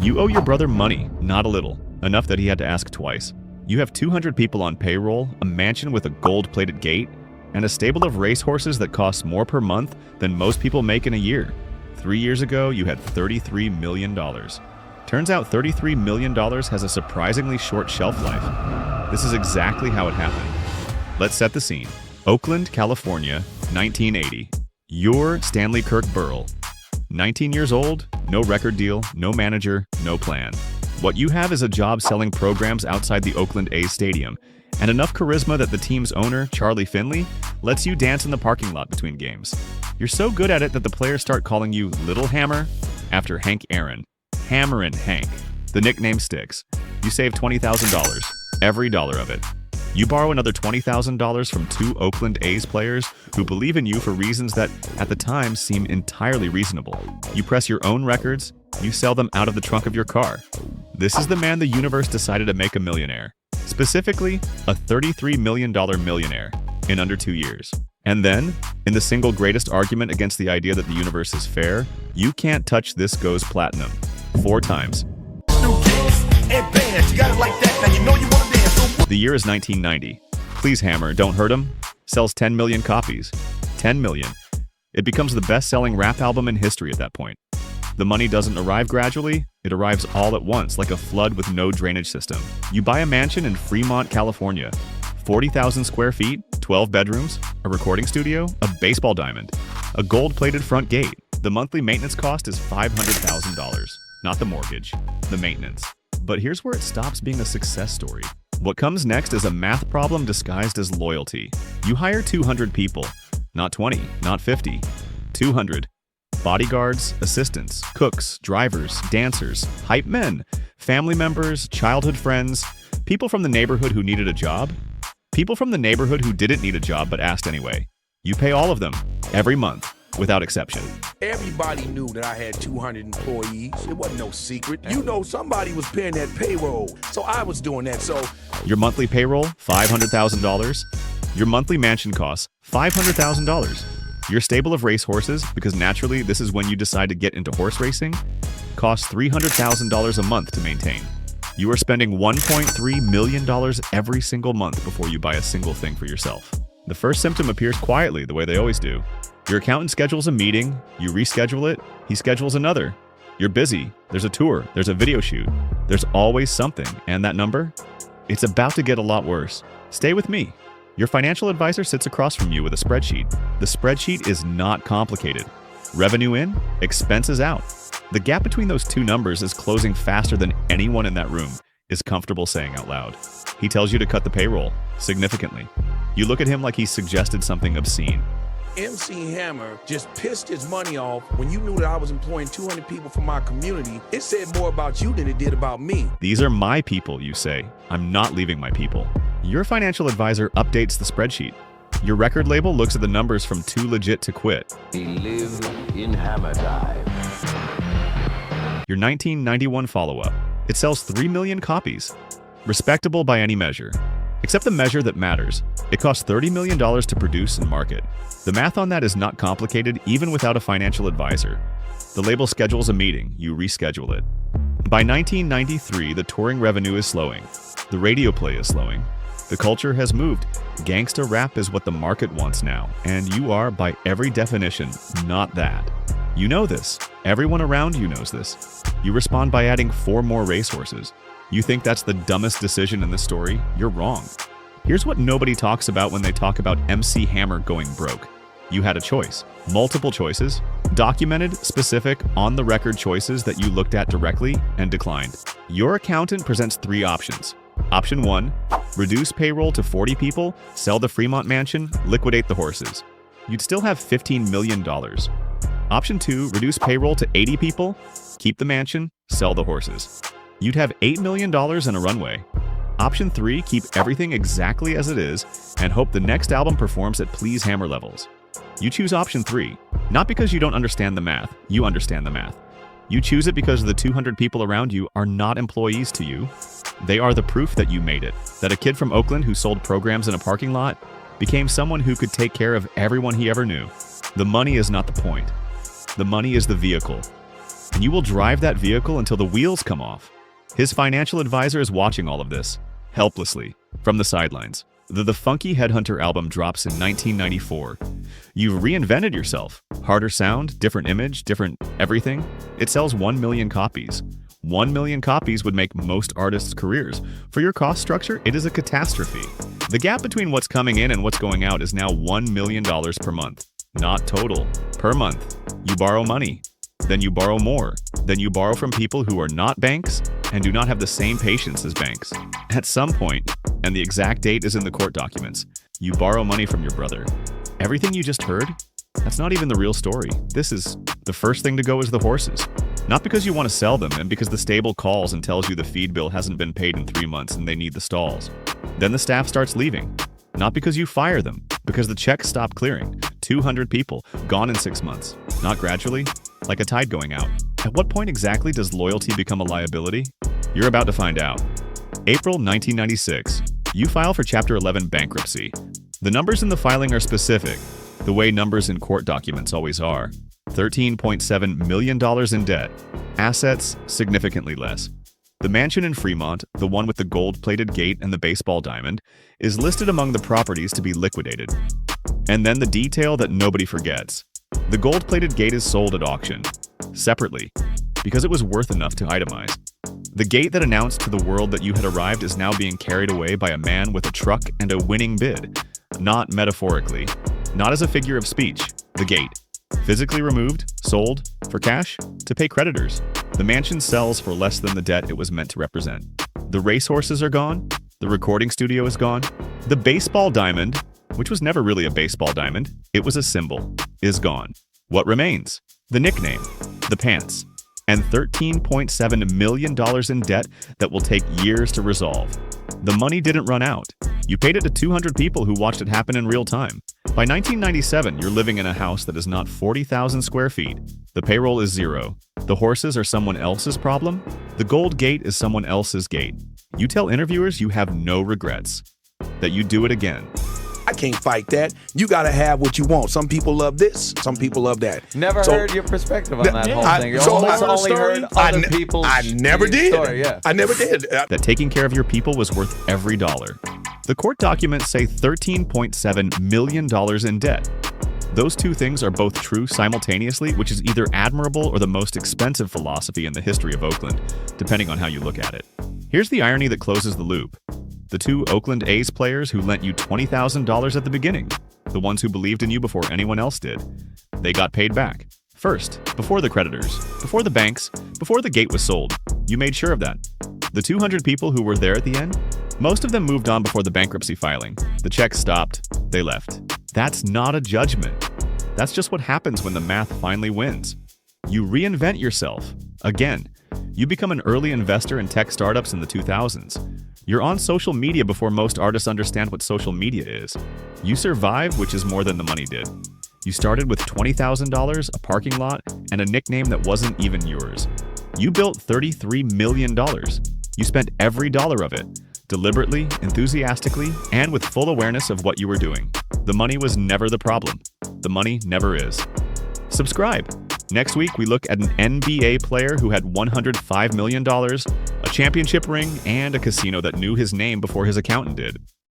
You owe your brother money, not a little, enough that he had to ask twice. You have 200 people on payroll, a mansion with a gold-plated gate, and a stable of racehorses that costs more per month than most people make in a year. 3 years ago, you had $33 million. Turns out $33 million has a surprisingly short shelf life. This is exactly how it happened. Let's set the scene. Oakland, California, 1980. You're Stanley Kirk Burrell. 19 years old, no record deal, no manager, no plan. What you have is a job selling programs outside the Oakland A's stadium, and enough charisma that the team's owner, Charlie Finley, lets you dance in the parking lot between games. You're so good at it that the players start calling you Little Hammer after Hank Aaron. Hammerin' Hank. The nickname sticks. You save $20,000, every dollar of it. You borrow another $20,000 from 2 Oakland A's players who believe in you for reasons that, at the time, seem entirely reasonable. You press your own records, you sell them out of the trunk of your car. This is the man the universe decided to make a millionaire. Specifically, a $33 million millionaire in under 2 years. And then, in the single greatest argument against the idea that the universe is fair, You Can't Touch This goes platinum 4 times. The year is 1990. Please Hammer, Don't Hurt 'Em sells 10 million copies. 10 million. It becomes the best-selling rap album in history at that point. The money doesn't arrive gradually, it arrives all at once, like a flood with no drainage system. You buy a mansion in Fremont, California. 40,000 square feet, 12 bedrooms, a recording studio, a baseball diamond, a gold-plated front gate. The monthly maintenance cost is $500,000. Not the mortgage, the maintenance. But here's where it stops being a success story. What comes next is a math problem disguised as loyalty. You hire 200 people. Not 20, not 50. 200. Bodyguards, assistants, cooks, drivers, dancers, hype men, family members, childhood friends, people from the neighborhood who needed a job, people from the neighborhood who didn't need a job but asked anyway. You pay all of them, every month, without exception. Everybody knew that I had 200 employees. It wasn't no secret. You know somebody was paying that payroll, so I was doing that, so... Your monthly payroll, $500,000. Your monthly mansion costs, $500,000. Your stable of racehorses, because naturally this is when you decide to get into horse racing, costs $300,000 a month to maintain. You are spending $1.3 million every single month before you buy a single thing for yourself. The first symptom appears quietly, the way they always do. Your accountant schedules a meeting, you reschedule it, he schedules another. You're busy, there's a tour, there's a video shoot. There's always something, and that number? It's about to get a lot worse. Stay with me. Your financial advisor sits across from you with a spreadsheet. The spreadsheet is not complicated. Revenue in, expenses out. The gap between those two numbers is closing faster than anyone in that room is comfortable saying out loud. He tells you to cut the payroll, significantly. You look at him like he suggested something obscene. MC Hammer just pissed his money off when you knew that I was employing 200 people from my community. It said more about you than it did about me. These are my people, you say. I'm not leaving my people. Your financial advisor updates the spreadsheet. Your record label looks at the numbers from Too Legit to Quit. We live in Hammer Time. Your 1991 follow-up. It sells 3 million copies. Respectable by any measure. Except the measure that matters. It costs $30 million to produce and market. The math on that is not complicated, even without a financial advisor. The label schedules a meeting, you reschedule it. By 1993, the touring revenue is slowing. The radio play is slowing. The culture has moved. Gangsta rap is what the market wants now, and you are, by every definition, not that. You know this. Everyone around you knows this. You respond by adding 4 more racehorses. You think that's the dumbest decision in the story? You're wrong. Here's what nobody talks about when they talk about MC Hammer going broke. You had a choice. Multiple choices. Documented, specific, on-the-record choices that you looked at directly and declined. Your accountant presents 3 options. Option 1, reduce payroll to 40 people, sell the Fremont mansion, liquidate the horses. You'd still have $15 million. Option 2, reduce payroll to 80 people, keep the mansion, sell the horses. You'd have $8 million in a runway. Option 3, keep everything exactly as it is and hope the next album performs at Please Hammer levels. You choose option 3, not because you don't understand the math, you understand the math. You choose it because the 200 people around you are not employees to you. They are the proof that you made it, that a kid from Oakland who sold programs in a parking lot became someone who could take care of everyone he ever knew. The money is not the point. The money is the vehicle. and you will drive that vehicle until the wheels come off. His financial advisor is watching all of this, helplessly, from the sidelines. The Funky Headhunter album drops in 1994. You've reinvented yourself. Harder sound, different image, different everything. It sells 1 million copies. 1 million copies would make most artists' careers. For your cost structure, it is a catastrophe. The gap between what's coming in and what's going out is now $1 million per month. Not total, per month. You borrow money. Then you borrow more. Then you borrow from people who are not banks and do not have the same patience as banks. At some point, and the exact date is in the court documents, you borrow money from your brother. Everything you just heard? That's not even the real story. This is the first thing to go is the horses. Not because you want to sell them and because the stable calls and tells you the feed bill hasn't been paid in 3 months and they need the stalls. Then the staff starts leaving. Not because you fire them, because the checks stop clearing. 200 people, gone in 6 months. Not gradually, like a tide going out. At what point exactly does loyalty become a liability? You're about to find out. April 1996. You file for Chapter 11 bankruptcy. The numbers in the filing are specific, the way numbers in court documents always are. $13.7 million in debt. Assets, significantly less. The mansion in Fremont, the one with the gold-plated gate and the baseball diamond, is listed among the properties to be liquidated. And then the detail that nobody forgets. The gold-plated gate is sold at auction, separately, because it was worth enough to itemize. The gate that announced to the world that you had arrived is now being carried away by a man with a truck and a winning bid. Not metaphorically, not as a figure of speech. The gate. Physically removed, sold, for cash, to pay creditors. The mansion sells for less than the debt it was meant to represent. The racehorses are gone. The recording studio is gone. The baseball diamond, which was never really a baseball diamond, it was a symbol, is gone. What remains? The nickname, the pants, and $13.7 million in debt that will take years to resolve. The money didn't run out. You paid it to 200 people who watched it happen in real time. By 1997, you're living in a house that is not 40,000 square feet. The payroll is zero. The horses are someone else's problem. The gold gate is someone else's gate. You tell interviewers you have no regrets, that you do it again. I can't fight that. You got to have what you want. Some people love this. Some people love that. Never heard your perspective on that whole thing. You only heard other people's story. Yeah. I never did. That taking care of your people was worth every dollar. The court documents say $13.7 million in debt. Those two things are both true simultaneously, which is either admirable or the most expensive philosophy in the history of Oakland, depending on how you look at it. Here's the irony that closes the loop. The two Oakland A's players who lent you $20,000 at the beginning, the ones who believed in you before anyone else did, they got paid back. First, before the creditors, before the banks, before the gate was sold. You made sure of that. The 200 people who were there at the end, most of them moved on before the bankruptcy filing. The checks stopped, they left. That's not a judgment. That's just what happens when the math finally wins. You reinvent yourself. Again, you become an early investor in tech startups in the 2000s. You're on social media before most artists understand what social media is. You survive, which is more than the money did. You started with $20,000, a parking lot, and a nickname that wasn't even yours. You built $33 million. You spent every dollar of it, deliberately, enthusiastically, and with full awareness of what you were doing. The money was never the problem. The money never is. Subscribe. Next week, we look at an NBA player who had $105 million, a championship ring, and a casino that knew his name before his accountant did.